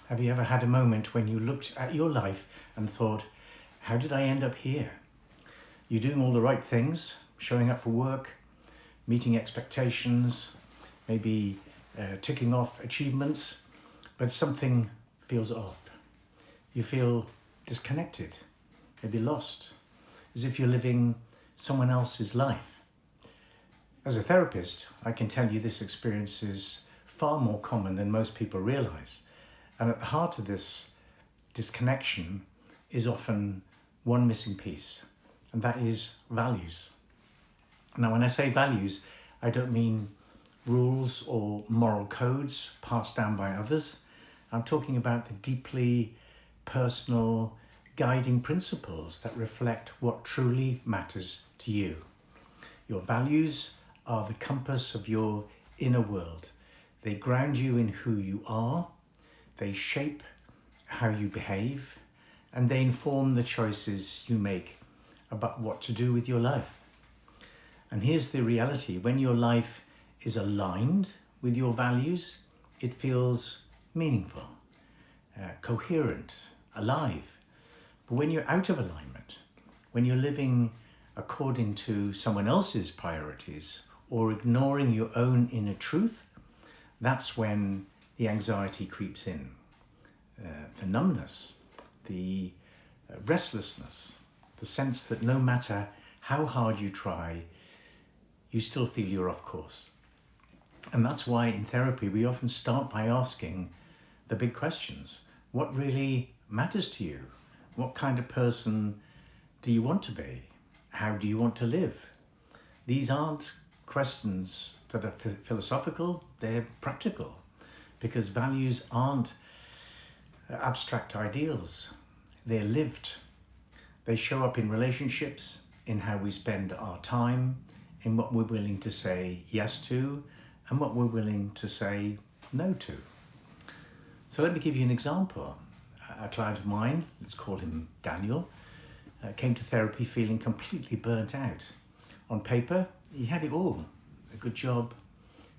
Have you ever had a moment when you looked at your life and thought, how did I end up here? You're doing all the right things, showing up for work, meeting expectations, maybe ticking off achievements, but something feels off. You feel disconnected, maybe lost, as if you're living someone else's life. As a therapist, I can tell you this experience is far more common than most people realize. And at the heart of this disconnection is often one missing piece, and that is values. Now, when I say values, I don't mean rules or moral codes passed down by others. I'm talking about the deeply personal guiding principles that reflect what truly matters to you. Your values are the compass of your inner world. They ground you in who you are, they shape how you behave, and they inform the choices you make about what to do with your life. And here's the reality: when your life is aligned with your values, it feels meaningful, coherent, alive. But when you're out of alignment, when you're living according to someone else's priorities or ignoring your own inner truth, that's when the anxiety creeps in, the numbness, the restlessness, the sense that no matter how hard you try, you still feel you're off course. And that's why in therapy we often start by asking the big questions. What really matters to you? What kind of person do you want to be? How do you want to live? These aren't questions that are philosophical, they're practical, because values aren't abstract ideals, they're lived. They show up in relationships, in how we spend our time, in what we're willing to say yes to, and what we're willing to say no to. So let me give you an example. A client of mine, let's call him Daniel, came to therapy feeling completely burnt out. On paper, he had it all: a good job,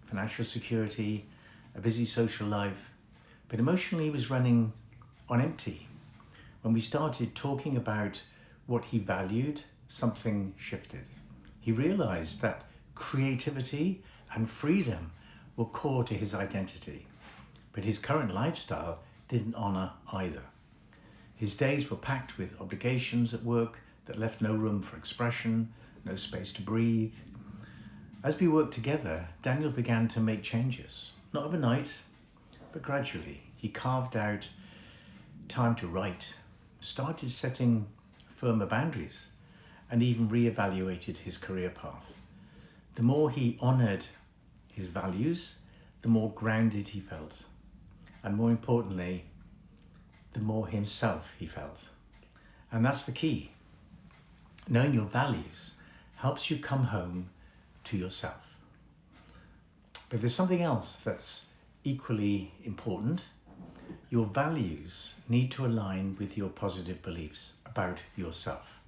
financial security, a busy social life, but emotionally he was running on empty. When we started talking about what he valued, something shifted. He realized that creativity and freedom were core to his identity, but his current lifestyle didn't honor either. His days were packed with obligations at work that left no room for expression, no space to breathe. As we worked together, Daniel began to make changes, not overnight, but gradually. He carved out time to write, started setting firmer boundaries, and even reevaluated his career path. The more he honored his values, the more grounded he felt. And more importantly, the more himself he felt. And that's the key. Knowing your values helps you come home to yourself. But there's something else that's equally important. Your values need to align with your positive beliefs about yourself.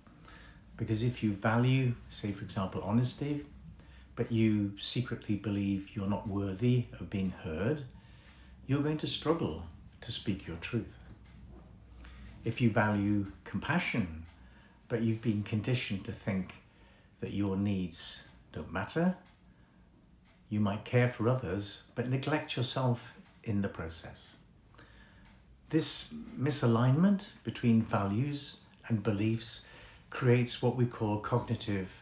Because if you value, say for example, honesty, but you secretly believe you're not worthy of being heard, you're going to struggle to speak your truth. If you value compassion, but you've been conditioned to think that your needs don't matter, you might care for others, but neglect yourself in the process. This misalignment between values and beliefs creates what we call cognitive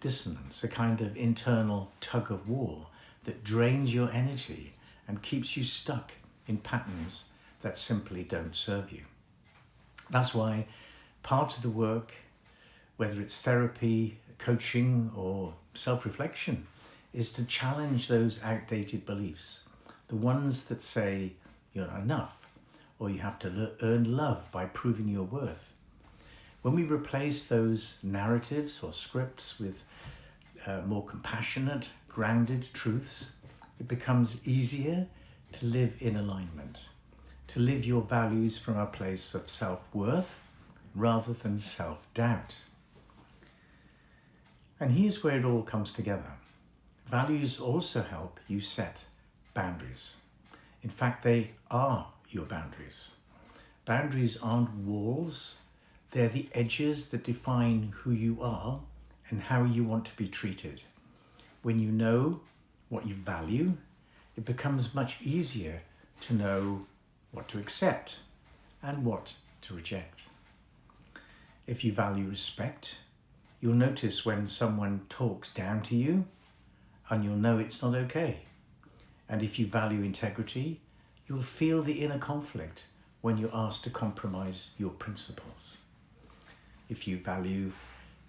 dissonance, a kind of internal tug of war that drains your energy and keeps you stuck in patterns that simply don't serve you. That's why part of the work, whether it's therapy, coaching, or self-reflection, is to challenge those outdated beliefs, the ones that say you're not enough, or you have to earn love by proving your worth. When we replace those narratives or scripts with more compassionate, grounded truths, it becomes easier to live in alignment, to live your values from a place of self-worth rather than self-doubt. And here's where it all comes together. Values also help you set boundaries. In fact, they are your boundaries. Boundaries aren't walls, they're the edges that define who you are and how you want to be treated. When you know what you value, it becomes much easier to know what to accept and what to reject. If you value respect, you'll notice when someone talks down to you, and you'll know it's not okay. And if you value integrity, you'll feel the inner conflict when you're asked to compromise your principles. If you value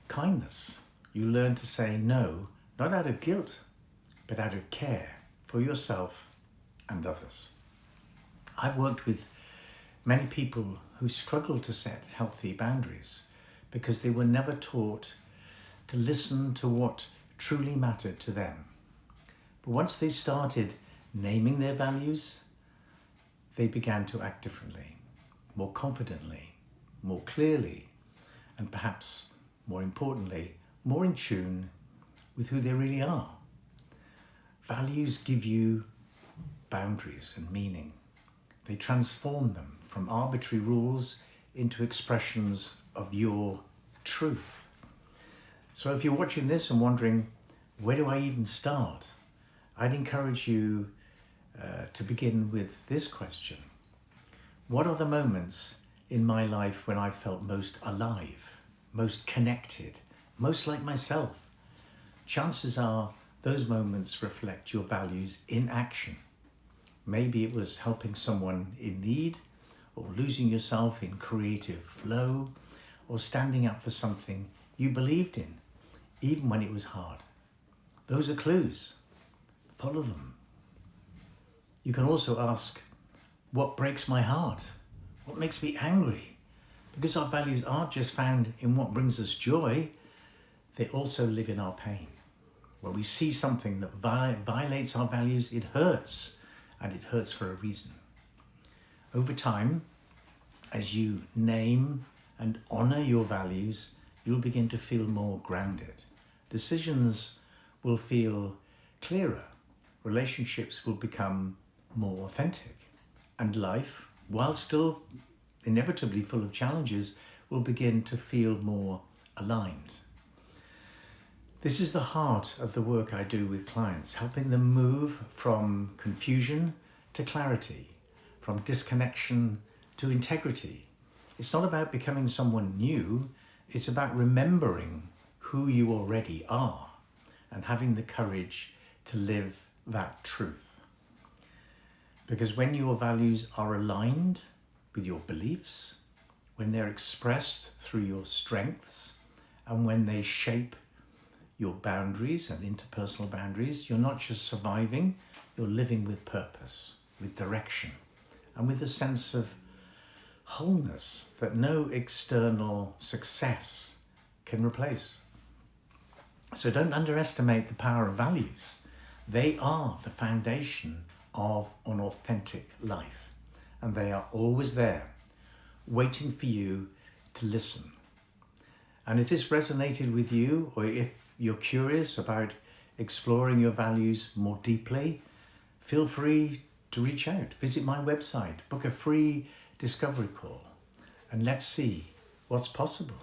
kindness, you learn to say no, not out of guilt, but out of care for yourself and others. I've worked with many people who struggle to set healthy boundaries because they were never taught to listen to what truly mattered to them. But once they started naming their values, they began to act differently, more confidently, more clearly, and perhaps more importantly, more in tune with who they really are. Values give you boundaries and meaning. They transform them from arbitrary rules into expressions of your truth. So if you're watching this and wondering, where do I even start? I'd encourage you to begin with this question. What are the moments in my life when I felt most alive, most connected, most like myself? Chances are those moments reflect your values in action. Maybe it was helping someone in need, or losing yourself in creative flow, or standing up for something you believed in, even when it was hard. Those are clues. Follow them. You can also ask, what breaks my heart? What makes me angry? Because our values aren't just found in what brings us joy, they also live in our pain. When we see something that violates our values, it hurts, and it hurts for a reason. Over time, as you name and honor your values, you'll begin to feel more grounded. Decisions will feel clearer. Relationships will become more authentic. And life, while still inevitably full of challenges, will begin to feel more aligned. This is the heart of the work I do with clients, helping them move from confusion to clarity, from disconnection to integrity. It's not about becoming someone new, it's about remembering who you already are and having the courage to live that truth. Because when your values are aligned with your beliefs, when they're expressed through your strengths, and when they shape your boundaries and interpersonal boundaries, you're not just surviving, you're living with purpose, with direction, and with a sense of wholeness that no external success can replace. So don't underestimate the power of values. They are the foundation of an authentic life, and they are always there, waiting for you to listen. And if this resonated with you, or if you're curious about exploring your values more deeply, feel free to reach out. Visit my website, book a free discovery call, and let's see what's possible.